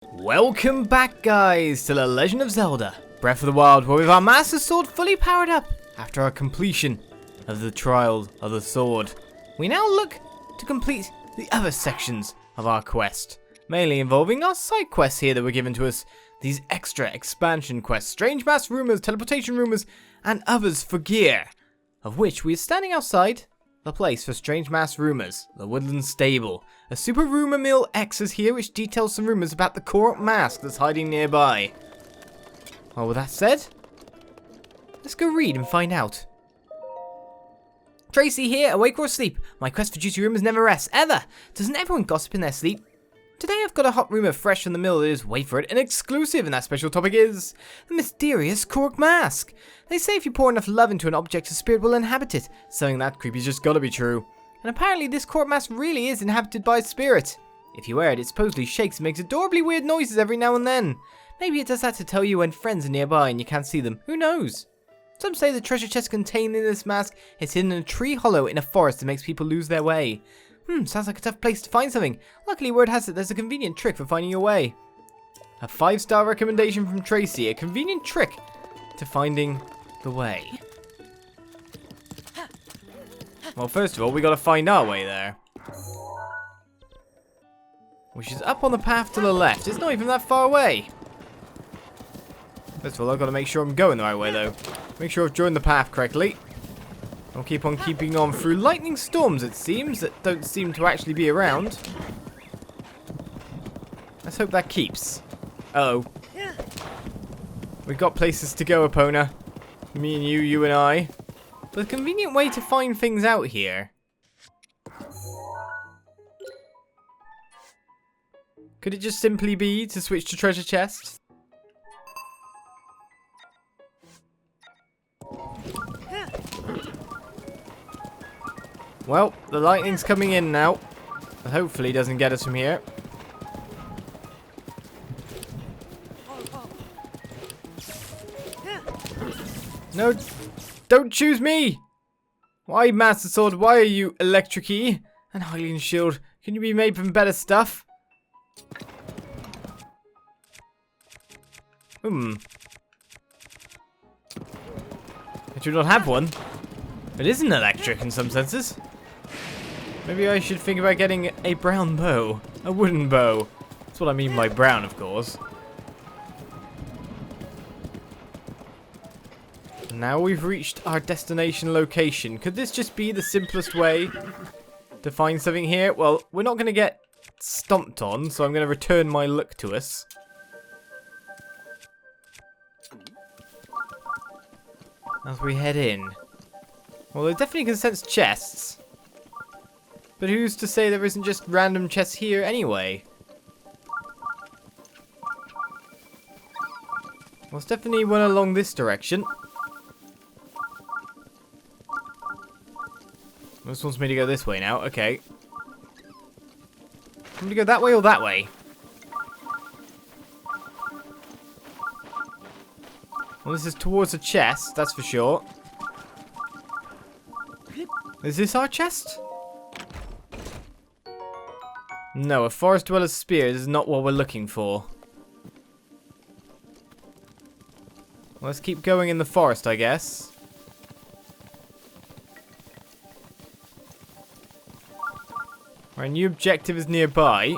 Welcome back, guys, to The Legend of Zelda Breath of the Wild, where we have our Master Sword fully powered up after our completion of the Trial of the Sword. We now look to complete the other sections of our quest, mainly involving our side quests here that were given to us, these extra expansion quests, strange mass rumors, teleportation rumors, and others for gear, of which we are standing outside the place for strange mass rumors, the woodland stable. A super rumor mill X is here which details some rumors about the Korok mask that's hiding nearby. Well, with that said, let's go read and find out. Tracy here, awake or asleep? My quest for juicy rumors never rests, ever! Doesn't everyone gossip in their sleep? Today I've got a hot rumor fresh from the mill that is, wait for it, an exclusive, and that special topic is the mysterious Korok mask. They say if you pour enough love into an object, a spirit will inhabit it. Something that creepy's just gotta be true. And apparently this Korok mask really is inhabited by a spirit. If you wear it, it supposedly shakes and makes adorably weird noises every now and then. Maybe it does that to tell you when friends are nearby and you can't see them. Who knows? Some say the treasure chest contained in this mask is hidden in a tree hollow in a forest that makes people lose their way. Sounds like a tough place to find something. Luckily, word has it there's a convenient trick for finding your way. A 5-star recommendation from Tracy. A convenient trick to finding the way. Well, first of all, we gotta find our way there. Which is up on the path to the left. It's not even that far away. First of all, I've got to make sure I'm going the right way, though. Make sure I've joined the path correctly. I'll keep on keeping on through lightning storms, it seems, that don't seem to actually be around. Let's hope that keeps. Uh-oh. We've got places to go, Epona. Me and you and I. But a convenient way to find things out here. Could it just simply be to switch to treasure chest? Well, the lightning's coming in now. Hopefully it doesn't get us from here. No, don't choose me! Why, Master Sword, why are you electric-y? And Hylian Shield, can you be made from better stuff? I do not have one. It isn't electric in some senses. Maybe I should think about getting a brown bow. A wooden bow. That's what I mean by brown, of course. Now we've reached our destination location. Could this just be the simplest way to find something here? Well, we're not going to get stomped on, so I'm going to return my luck to us. As we head in. Well, they definitely can sense chests. But who's to say there isn't just random chests here anyway? Well, it's definitely one along this direction. This wants me to go this way now. Okay. Want me to go that way or that way? Well, this is towards a chest, that's for sure. Is this our chest? No, a forest dweller's spear is not what we're looking for. Let's keep going in the forest, I guess. Our new objective is nearby.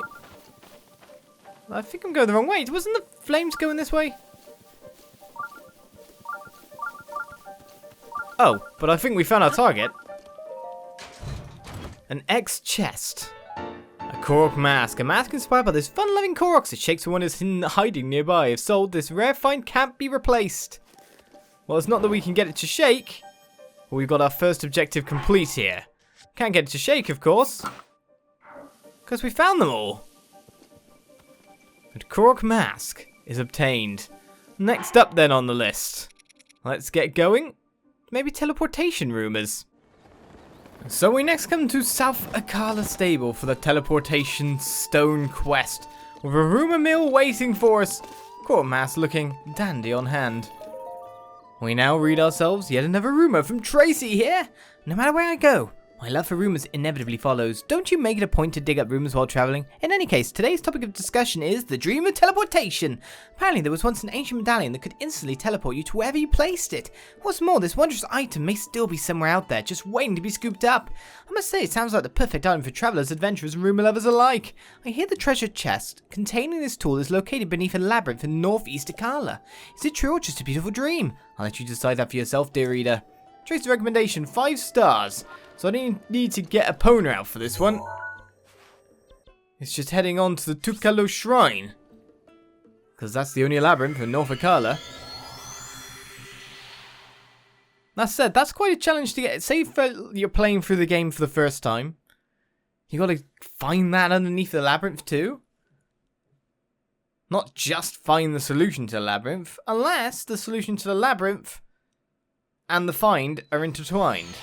I think I'm going the wrong way. Wasn't the flames going this way? Oh, but I think we found our target. An X chest. A Korok mask. A mask inspired by those fun-loving Koroks. It shakes when one is hiding nearby. If sold, this rare find can't be replaced. Well, it's not that we can get it to shake. But we've got our first objective complete here. Can't get it to shake, of course. Because we found them all. And Korok mask is obtained. Next up then on the list. Let's get going. Maybe teleportation rumors. So we next come to South AKKALA Stable for the teleportation stone quest, with a rumor mill waiting for us, Korok mask looking dandy on hand. We now read ourselves yet another rumor from Tracy here. No matter where I go, My love for rumors inevitably follows. Don't you make it a point to dig up rumors while traveling? In any case, today's topic of discussion is the dream of teleportation. Apparently there was once an ancient medallion that could instantly teleport you to wherever you placed it. What's more, this wondrous item may still be somewhere out there, just waiting to be scooped up. I must say, it sounds like the perfect item for travelers, adventurers and rumor lovers alike. I hear the treasure chest containing this tool is located beneath a labyrinth in northeast AKKALA. Is it true or just a beautiful dream? I'll let you decide that for yourself, dear reader. Trace recommendation, 5 stars. So I didn't need to get a Pona out for this one. It's just heading on to the Tukalo Shrine. Because that's the only labyrinth in North AKKALA. That said, that's quite a challenge to get. Say you're playing through the game for the first time. You gotta find that underneath the labyrinth too. Not just find the solution to the labyrinth. Unless the solution to the labyrinth and the find are intertwined.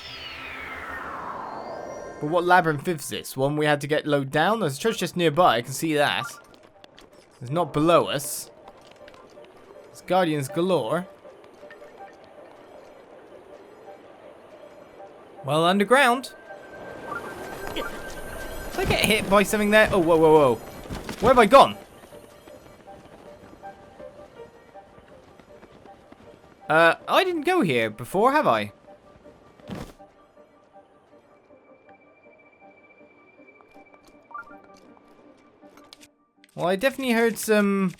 But what labyrinth is this? One we had to get low down? There's a treasure chest nearby, I can see that. It's not below us. There's guardians galore. Well, underground. Did I get hit by something there? Oh, whoa, whoa, whoa. Where have I gone? I didn't go here before, have I? Well, I definitely heard some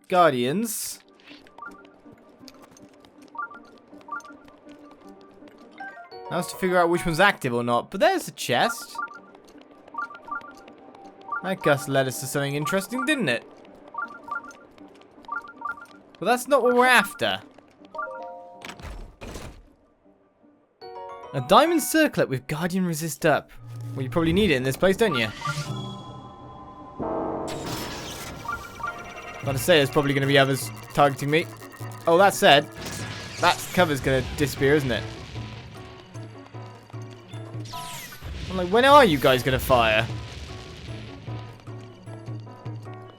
guardians. Now it's to figure out which one's active or not. But there's a chest. That Gus led us to something interesting, didn't it? But that's not what we're after. A diamond circlet with guardian resist up. Well, you probably need it in this place, don't you? Gotta say, there's probably going to be others targeting me. Oh, that said, that cover's going to disappear, isn't it? I'm like, when are you guys going to fire?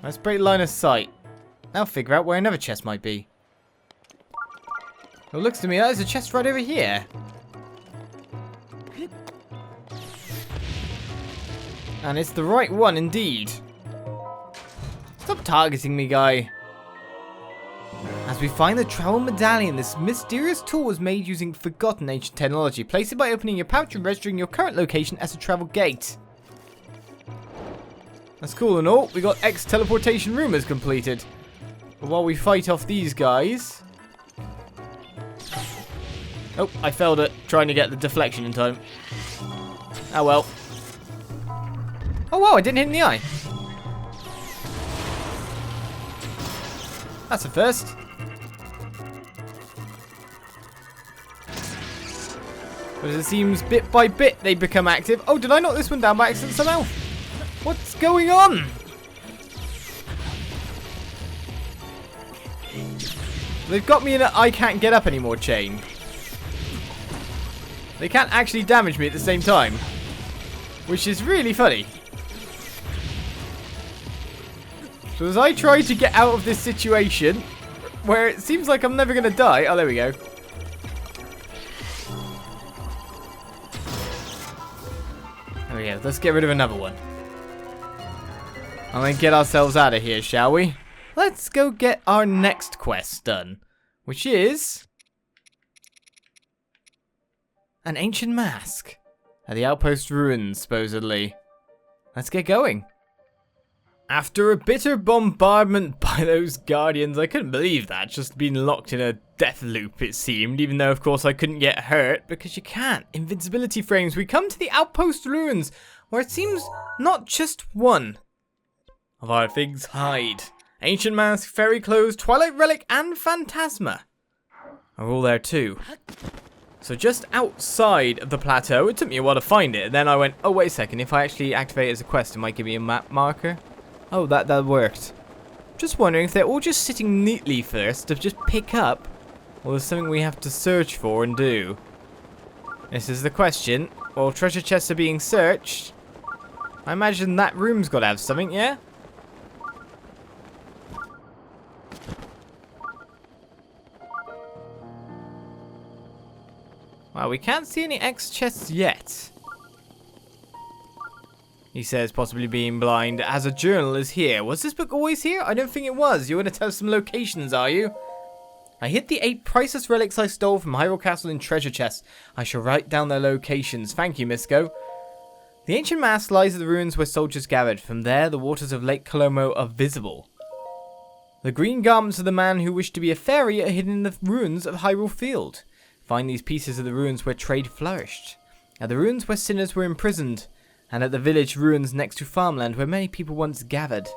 Let's break line of sight. Now figure out where another chest might be. It looks to me like there's a chest right over here. And it's the right one indeed. Stop targeting me, guy. As we find the travel medallion, this mysterious tool was made using forgotten ancient technology. Place it by opening your pouch and registering your current location as a travel gate. That's cool and all. We got X teleportation rumors completed. But while we fight off these guys... Oh, I failed at trying to get the deflection in time. Oh well. Oh wow, I didn't hit in the eye. That's a first. But as it seems, bit by bit, they become active. Oh, did I knock this one down by accident somehow? What's going on? They've got me in a I can't get up anymore chain. They can't actually damage me at the same time. Which is really funny. So as I try to get out of this situation, where it seems like I'm never going to die. Oh, there we go. There we go. Let's get rid of another one. And then get ourselves out of here, shall we? Let's go get our next quest done. Which is... an ancient mask. At the outpost ruins, supposedly. Let's get going. After a bitter bombardment by those guardians, I couldn't believe that, just being locked in a death loop it seemed, even though of course I couldn't get hurt, because you can't. Invincibility frames, we come to the outpost ruins, where it seems not just one of our things hide. Ancient mask, fairy clothes, twilight relic, and phantasma are all there too. So just outside of the plateau, it took me a while to find it, and then I went, oh wait a second, if I actually activate it as a quest, it might give me a map marker. Oh, that worked. Just wondering if they're all just sitting neatly first to just pick up, or there's something we have to search for and do. This is the question. While treasure chests are being searched, I imagine that room's got to have something, yeah? Well, we can't see any X chests yet. He says, possibly being blind, as a journal is here. Was this book always here? I don't think it was. You're going to tell us some locations, are you? I hid the 8 priceless relics I stole from Hyrule Castle in treasure chests. I shall write down their locations. Thank you, Misko. The ancient mass lies at the ruins where soldiers gathered. From there, the waters of Lake KOLOMO are visible. The green garments of the man who wished to be a fairy are hidden in the ruins of Hyrule Field. Find these pieces of the ruins where trade flourished. At the ruins where sinners were imprisoned. And at the village ruins next to farmland where many people once gathered.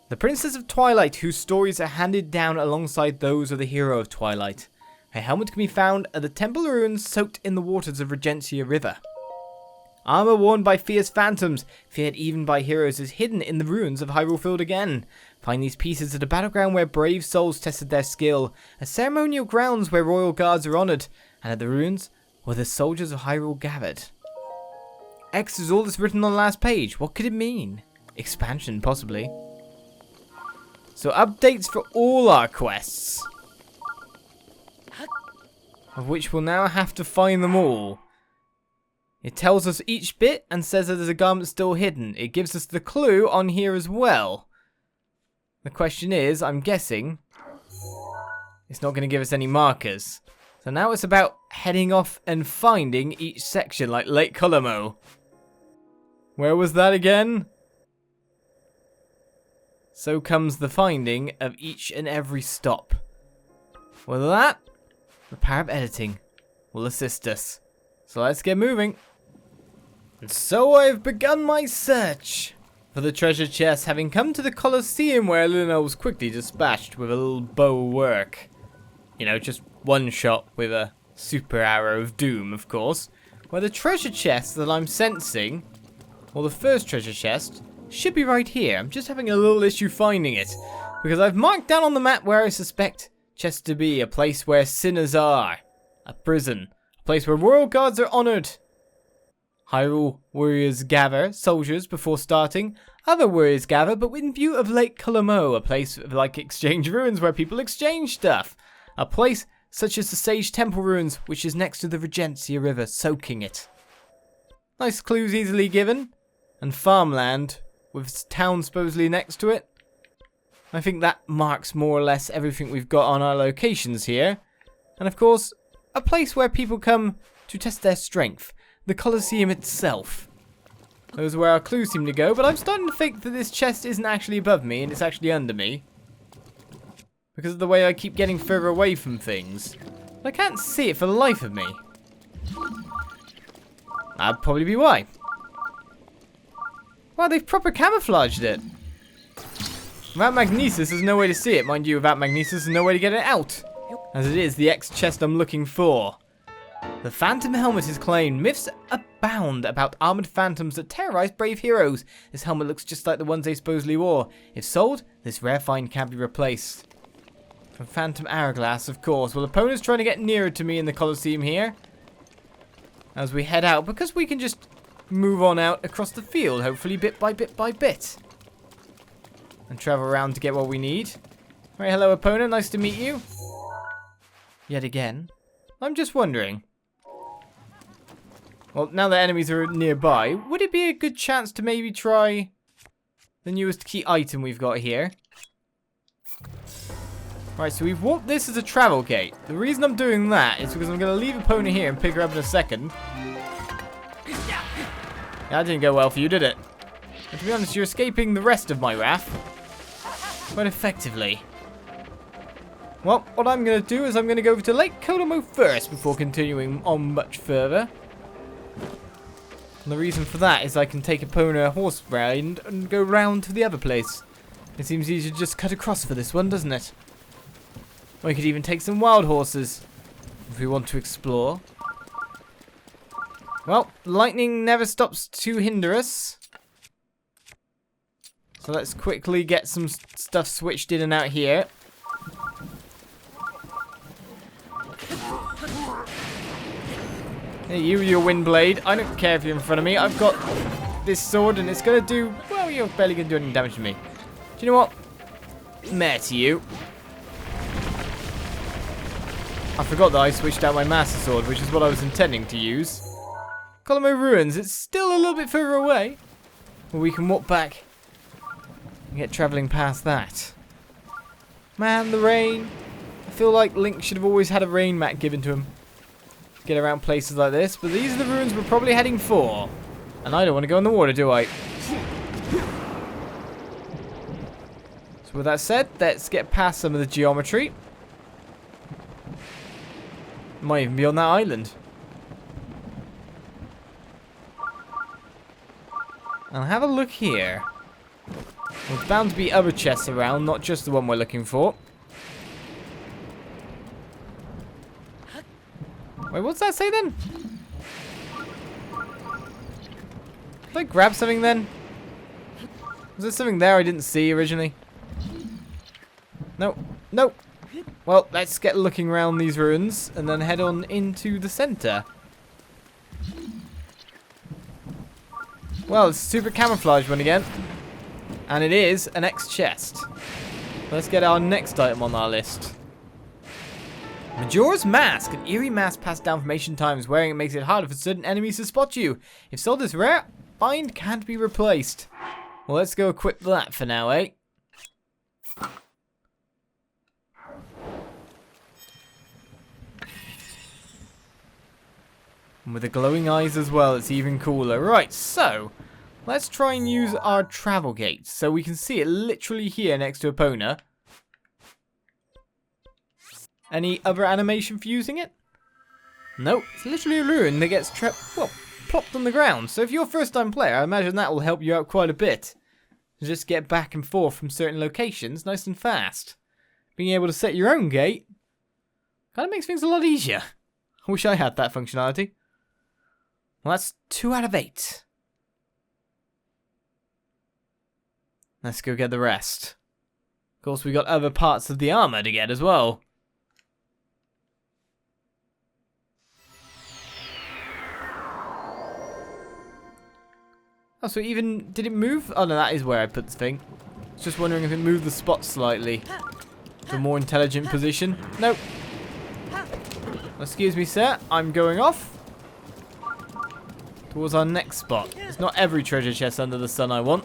The Princess of Twilight, whose stories are handed down alongside those of the hero of Twilight. Her helmet can be found at the temple ruins soaked in the waters of Regentia River. Armor worn by fierce phantoms, feared even by heroes, is hidden in the ruins of Hyrule Field again. Find these pieces at a battleground where brave souls tested their skill, at ceremonial grounds where royal guards are honoured, and at the ruins where the soldiers of Hyrule gathered. X is all that's written on the last page. What could it mean? Expansion, possibly. So updates for all our quests. Of which we'll now have to find them all. It tells us each bit and says that there's a garment still hidden. It gives us the clue on here as well. The question is, I'm guessing, it's not going to give us any markers. So now it's about heading off and finding each section, like Lake KOLOMO. Where was that again? So comes the finding of each and every stop. With that, the power of editing will assist us. So let's get moving. And so I've begun my search for the treasure chest, having come to the Colosseum where Luna was quickly dispatched with a little bow work. You know, just one shot with a super arrow of doom, of course. Where the treasure chest that I'm sensing, or the first treasure chest, should be right here. I'm just having a little issue finding it, because I've marked down on the map where I suspect chest to be, a place where sinners are, a prison, a place where royal guards are honoured. Hyrule warriors gather, soldiers, before starting. Other warriors gather, but in view of Lake KOLOMO, a place like exchange ruins where people exchange stuff. A place such as the Sage Temple ruins, which is next to the Regentia River, soaking it. Nice clues easily given. And farmland, with town supposedly next to it. I think that marks more or less everything we've got on our locations here. And of course, a place where people come to test their strength. The Colosseum itself. Those are where our clues seem to go, but I'm starting to think that this chest isn't actually above me and it's actually under me. Because of the way I keep getting further away from things. I can't see it for the life of me. That'd probably be why. Wow, they've proper camouflaged it. Without magnesis, there's no way to see it. Mind you, without magnesis, there's no way to get it out. As it is, the X chest I'm looking for. The Phantom helmet is claimed. Myths abound about armoured phantoms that terrorise brave heroes. This helmet looks just like the ones they supposedly wore. If sold, this rare find can't be replaced. From Phantom Hourglass, of course. Well, opponents trying to get nearer to me in the Colosseum here. As we head out, because we can just move on out across the field, hopefully bit by bit by bit. And travel around to get what we need. Right, hello opponent, nice to meet you. Yet again. I'm just wondering. Well, now that enemies are nearby, would it be a good chance to maybe try the newest key item we've got here? Right, so we've walked this as a travel gate. The reason I'm doing that is because I'm going to leave opponent here and pick her up in a second. That didn't go well for you, did it? And to be honest, you're escaping the rest of my wrath quite effectively. Well, what I'm going to do is I'm going to go over to Lake KOLOMO first before continuing on much further. And the reason for that is I can take opponent a horse ride and go round to the other place. It seems easy to just cut across for this one, doesn't it? Or we could even take some wild horses if we want to explore. Well, lightning never stops to hinder us. So let's quickly get some stuff switched in and out here. Hey, your wind blade. I don't care if you're in front of me. I've got this sword and it's going to do... Well, you're barely going to do any damage to me. Do you know what? Meh to you. I forgot that I switched out my Master Sword, which is what I was intending to use. KOLOMO Ruins, it's still a little bit further away. But we can walk back and get travelling past that. Man, the rain. I feel like Link should have always had a rain mat given to him. Get around places like this, but these are the ruins we're probably heading for. And I don't want to go in the water, do I? So with that said, let's get past some of the geometry. Might even be on that island. I'll have a look here. There's bound to be other chests around, not just the one we're looking for. Wait, what's that say then? Did I grab something then? Was there something there I didn't see originally? No. Nope. Well, let's get looking around these ruins and then head on into the center. Well, it's super camouflage one again. And it is an X chest. Let's get our next item on our list. Majora's Mask, an eerie mask passed down from ancient times. Wearing it makes it harder for certain enemies to spot you. If sold as rare, bind can't be replaced. Well, let's go equip that for now, eh? And with the glowing eyes as well, it's even cooler. Right, so let's try and use our travel gate so we can see it literally here next to Epona. Any other animation for using it? Nope, it's literally a ruin that gets plopped on the ground. So if you're a first-time player, I imagine that will help you out quite a bit. Just get back and forth from certain locations nice and fast. Being able to set your own gate kind of makes things a lot easier. I wish I had that functionality. Well, that's 2 out of 8. Let's go get the rest. Of course, we got other parts of the armor to get as well. Oh, so even... did it move? Oh, no, that is where I put the thing. I was just wondering if it moved the spot slightly. To a more intelligent position. Nope. Excuse me, sir. I'm going off. Towards our next spot. It's not every treasure chest under the sun I want.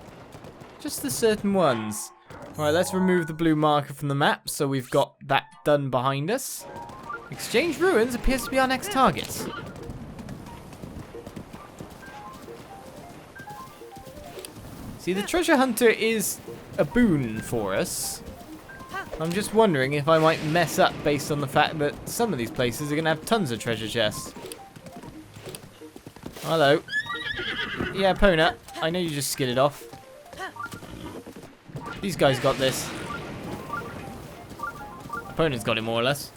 Just the certain ones. Alright, let's remove the blue marker from the map. So we've got that done behind us. Exchange Ruins appears to be our next target. See, the treasure hunter is a boon for us. I'm just wondering if I might mess up based on the fact that some of these places are going to have tons of treasure chests. Hello. Yeah, Epona, I know you just skidded off. These guys got this. Epona's got it more or less.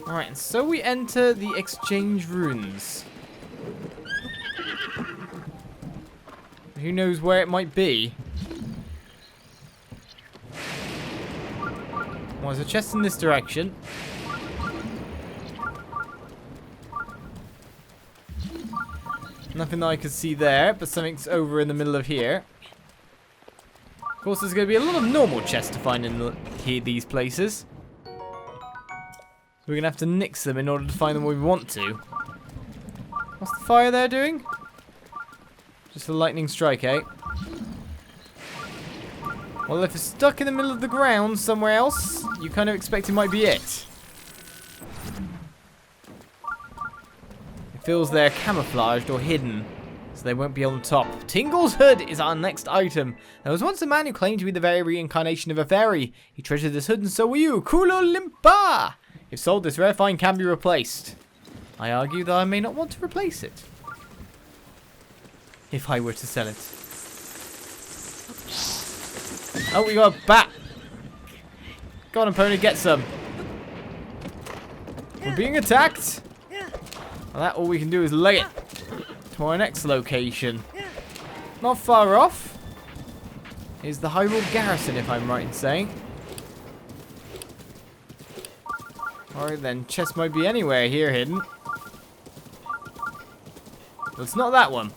Alright, and so we enter the Exchange Ruins. Who knows where it might be? Well, there's a chest in this direction. Nothing that I could see there, but something's over in the middle of here. Of course, there's going to be a lot of normal chests to find in these places. So we're going to have to nix them in order to find them where we want to. What's the fire there doing? Just a lightning strike, eh? Well, if it's stuck in the middle of the ground somewhere else, you kind of expect it might be it. It feels they're camouflaged or hidden, so they won't be on top. Tingle's hood is our next item. There was once a man who claimed to be the very reincarnation of a fairy. He treasured this hood, and so will you. Kulo-Limpa! If sold, this rare find can be replaced. I argue that I may not want to replace it. If I were to sell it. Oh, we got a bat. Go on, Epona, get some. We're being attacked. Well, that all we can do is lay it to our next location. Not far off is the HYRULE garrison, if I'm right in saying. Alright then, chest might be anywhere here hidden. But it's not that one.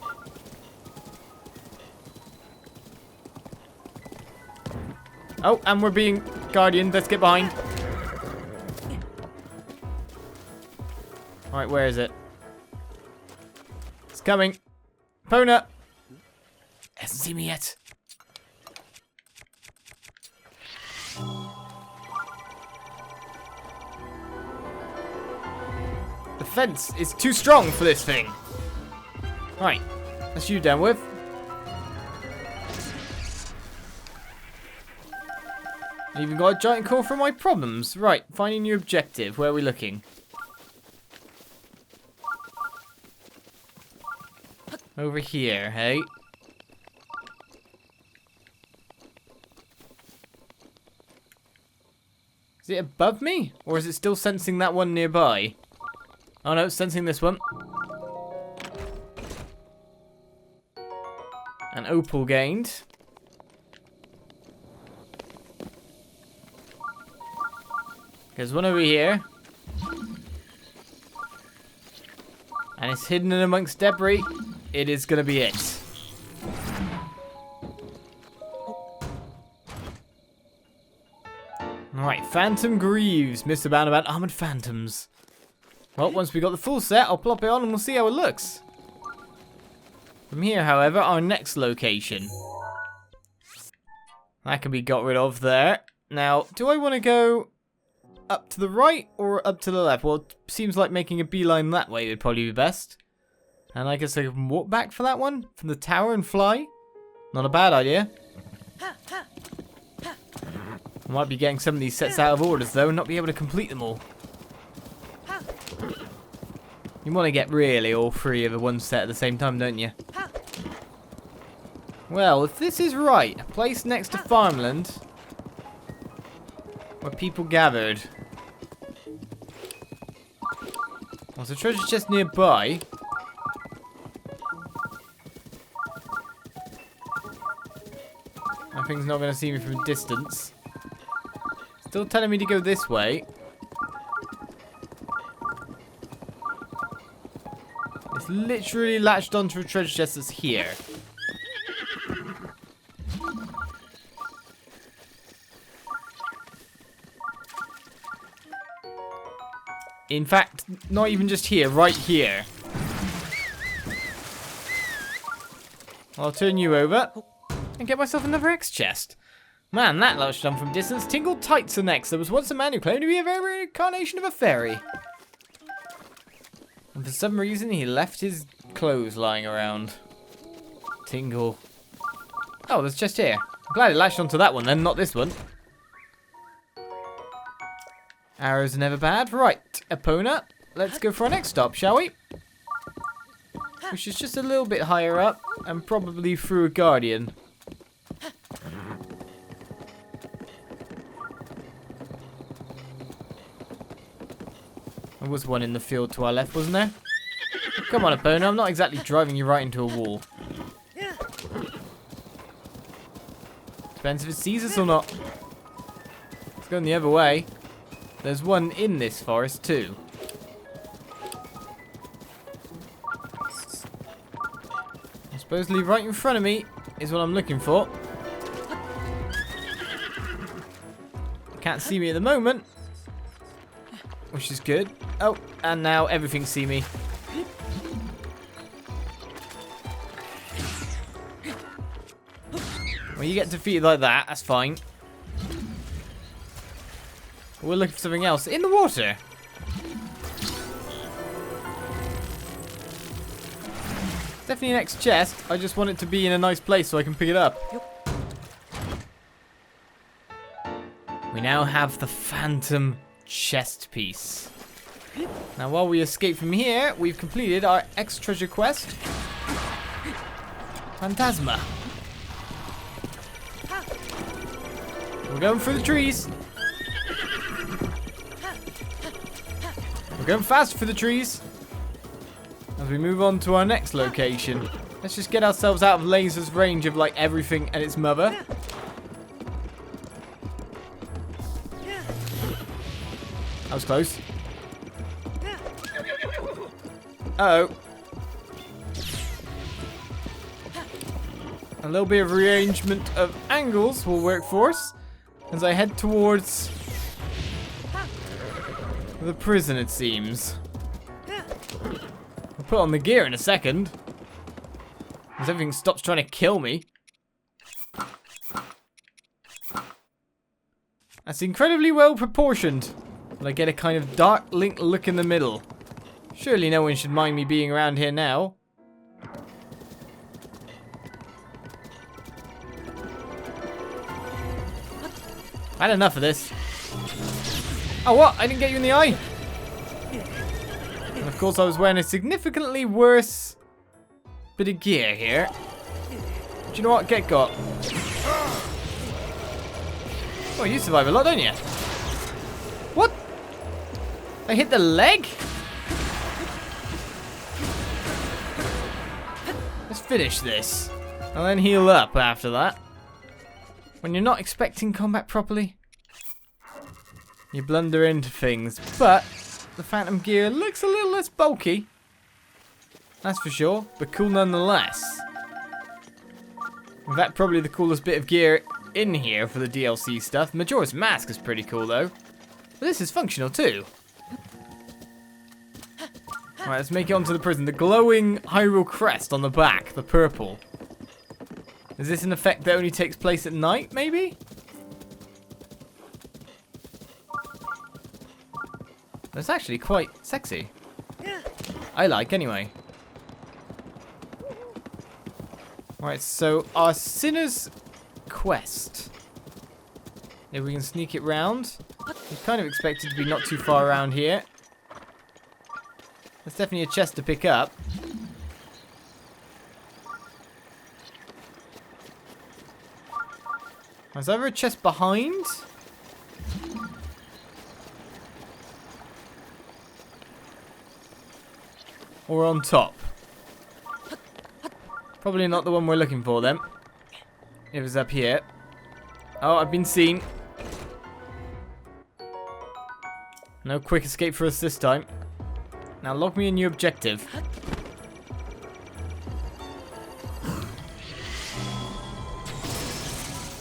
Oh, and we're being guardian. Let's get behind. Alright, where is it? It's coming. Epona! Hasn't seen me yet. The fence is too strong for this thing. Right, that's you down with. Even got a giant call for my problems. Right, finding new objective. Where are we looking? Over here, hey? Is it above me? Or is it still sensing that one nearby? Oh no, it's sensing this one. An opal gained. There's one over here. And it's hidden in amongst debris. It is going to be it. Alright, Phantom Greaves. Mr. Boundabout Armored Phantoms. Well, once we got the full set, I'll plop it on and we'll see how it looks. From here, however, our next location. That can be got rid of there. Now, do I want to go up to the right or up to the left? Well, it seems like making a beeline that way would probably be best. And I guess I can walk back for that one from the tower and fly. Not a bad idea. I might be getting some of these sets out of orders though and not be able to complete them all. You want to get really all three of the one set at the same time, don't you? Well, if this is right, a place next to farmland where people gathered. There's a treasure chest nearby. That thing's not going to see me from a distance. Still telling me to go this way. It's literally latched onto a treasure chest that's here. In fact, not even just here, right here. I'll turn you over and get myself another X chest. Man, that latched on from distance. Tingle Tights are next. There was once a man who claimed to be a very rare incarnation of a fairy. And for some reason, he left his clothes lying around. Tingle. Oh, there's a chest here. I'm glad it latched onto that one then, not this one. Arrows are never bad. Right, Epona, let's go for our next stop, shall we? Which is just a little bit higher up and probably through a guardian. There was one in the field to our left, wasn't there? Come on, Epona, I'm not exactly driving you right into a wall. Depends if it sees us or not. It's going the other way. There's one in this forest too. Supposedly right in front of me is what I'm looking for. Can't see me at the moment, which is good. Oh, and now everything see me. When you get defeated like that, that's fine. We're looking for something else in the water. Definitely an X chest. I just want it to be in a nice place so I can pick it up. We now have the Phantom chest piece. Now, while we escape from here, we've completed our X treasure quest. Phantasma. We're going through the trees. We're going fast for the trees. As we move on to our next location. Let's just get ourselves out of Laser's range of like everything and its mother. That was close. Uh-oh. A little bit of rearrangement of angles will work for us as I head towards the prison, it seems. I'll put on the gear in a second. As everything stops trying to kill me. That's incredibly well proportioned. But I get a kind of dark Link look in the middle. Surely no one should mind me being around here now. I had enough of this. Oh, what? I didn't get you in the eye? And of course I was wearing a significantly worse bit of gear here. Do you know what? Get got. Oh, you survive a lot, don't you? What? I hit the leg? Let's finish this. And then heal up after that. When you're not expecting combat properly, you blunder into things. But the Phantom gear looks a little less bulky. That's for sure, but cool nonetheless. In fact, probably the coolest bit of gear in here for the DLC stuff. Majora's Mask is pretty cool though. But this is functional too. Alright, let's make it onto the prison. The glowing Hyrule crest on the back, the purple. Is this an effect that only takes place at night, maybe? That's actually quite sexy. I like, anyway. Alright, so our Sinner's Quest. If we can sneak it round. We kind of expect it to be not too far around here. There's definitely a chest to pick up. Is there ever a chest behind? Or on top? Probably not the one we're looking for then. It was up here. Oh, I've been seen. No quick escape for us this time. Now log me a new objective.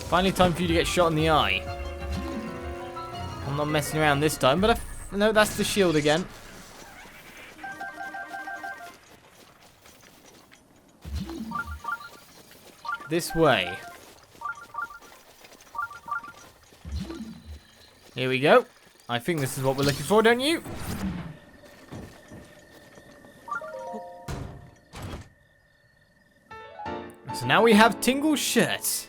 Finally time for you to get shot in the eye. I'm not messing around this time, but no, that's the shield again. This way. Here we go. I think this is what we're looking for, don't you? So now we have Tingle's shirt.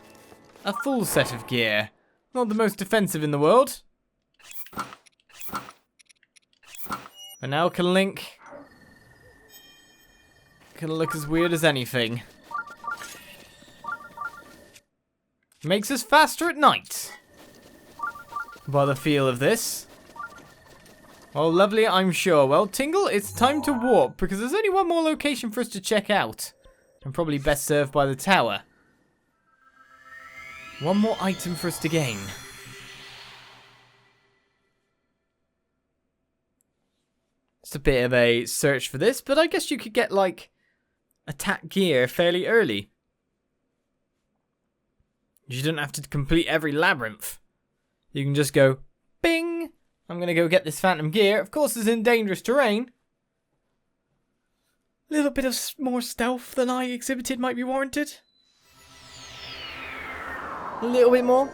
A full set of gear. Not the most defensive in the world. But now can Link look as weird as anything. Makes us faster at night. By the feel of this. Well, lovely, I'm sure. Well, Tingle, it's time to warp, because there's only one more location for us to check out. And probably best served by the tower. One more item for us to gain. It's a bit of a search for this, but I guess you could get, like, attack gear fairly early. You don't have to complete every labyrinth. You can just go, bing! I'm going to go get this Phantom gear. Of course, it's in dangerous terrain. A little bit of more stealth than I exhibited might be warranted. A little bit more.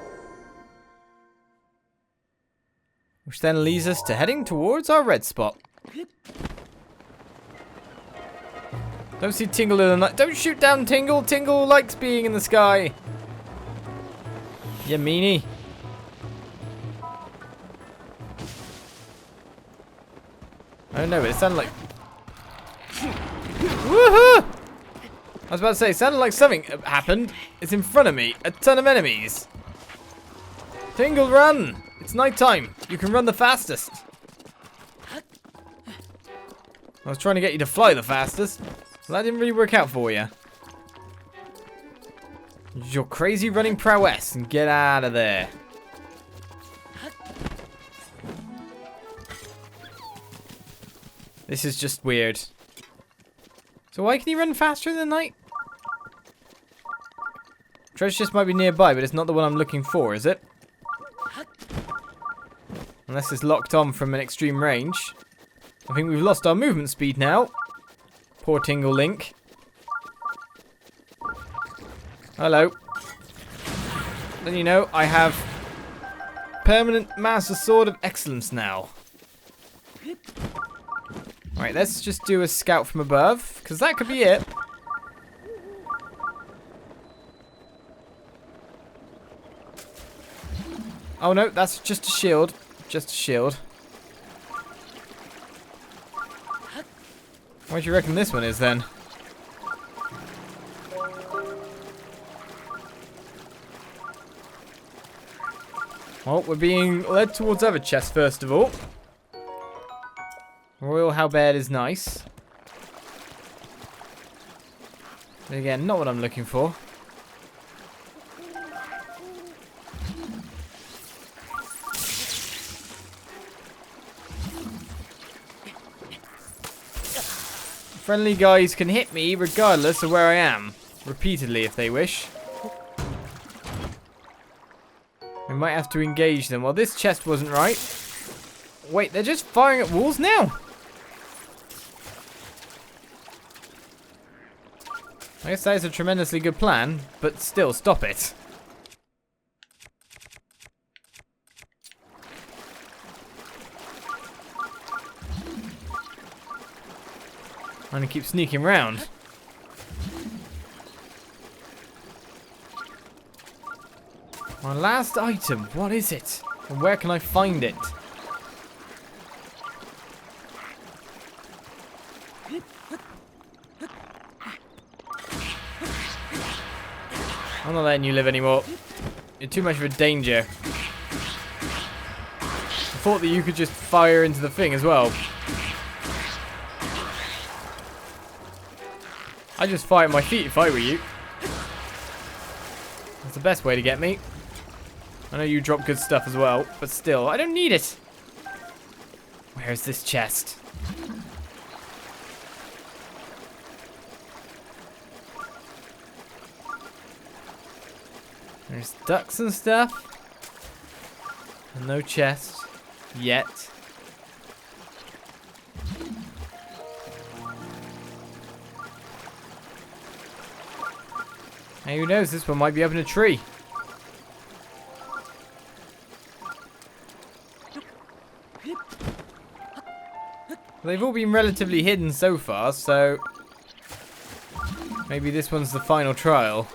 Which then leads us to heading towards our red spot. Don't see Tingle in the night. Don't shoot down Tingle. Tingle likes being in the sky. You meanie. I don't know, it sounded like... Woohoo! I was about to say, it sounded like something happened. It's in front of me. A ton of enemies. Tingle, run! It's nighttime. You can run the fastest. I was trying to get you to fly the fastest. Well, that didn't really work out for you. Use your crazy running prowess and get out of there. This is just weird. So why can he run faster in the night? Treasure chest might be nearby, but it's not the one I'm looking for, is it? Unless it's locked on from an extreme range. I think we've lost our movement speed now. Poor Tingle Link. Hello. Then you know, I have permanent Master Sword of Excellence now. Alright, let's just do a scout from above, because that could be it. Oh no, that's just a shield. Just a shield. What do you reckon this one is then? Well, we're being led towards other chests first of all. Royal Halberd is nice. But again, not what I'm looking for. Friendly guys can hit me regardless of where I am. Repeatedly if they wish. We might have to engage them. Well, this chest wasn't right. Wait, they're just firing at walls now? I guess that is a tremendously good plan, but still, stop it. I'm gonna keep sneaking around. My last item, what is it? And where can I find it? I'm not letting you live anymore. You're too much of a danger. I thought that you could just fire into the thing as well. I'd just fire at my feet if I were you. That's the best way to get me. I know you drop good stuff as well, but still, I don't need it. Where is this chest? There's ducks and stuff. And no chest. Yet. Hey, who knows? This one might be up in a tree. They've all been relatively hidden so far, so maybe this one's the final trial.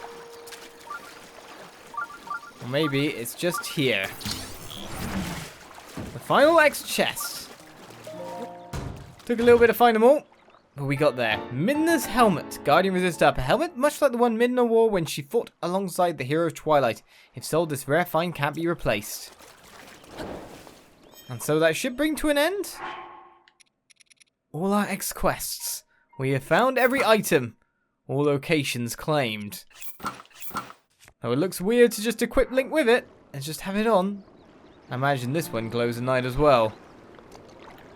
Or maybe it's just here. The final X chest. Took a little bit to find them all, but we got there. Midna's helmet. Guardian resist up. A helmet much like the one Midna wore when she fought alongside the hero of Twilight. If sold, this rare find can't be replaced. And so that should bring to an end all our X quests. We have found every item. All locations claimed. Though it looks weird to just equip Link with it and just have it on. I imagine this one glows at night as well.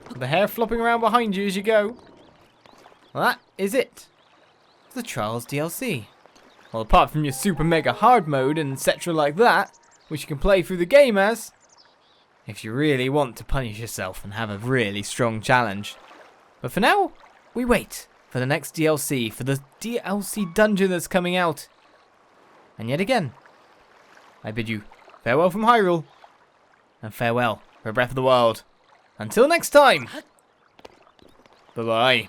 With the hair flopping around behind you as you go. Well, that is it. The Trials DLC. Well, apart from your super mega hard mode and etc like that, which you can play through the game as, if you really want to punish yourself and have a really strong challenge. But for now, we wait for the next DLC, for the DLC dungeon that's coming out. And yet again, I bid you farewell from Hyrule, and farewell for Breath of the Wild. Until next time, bye-bye.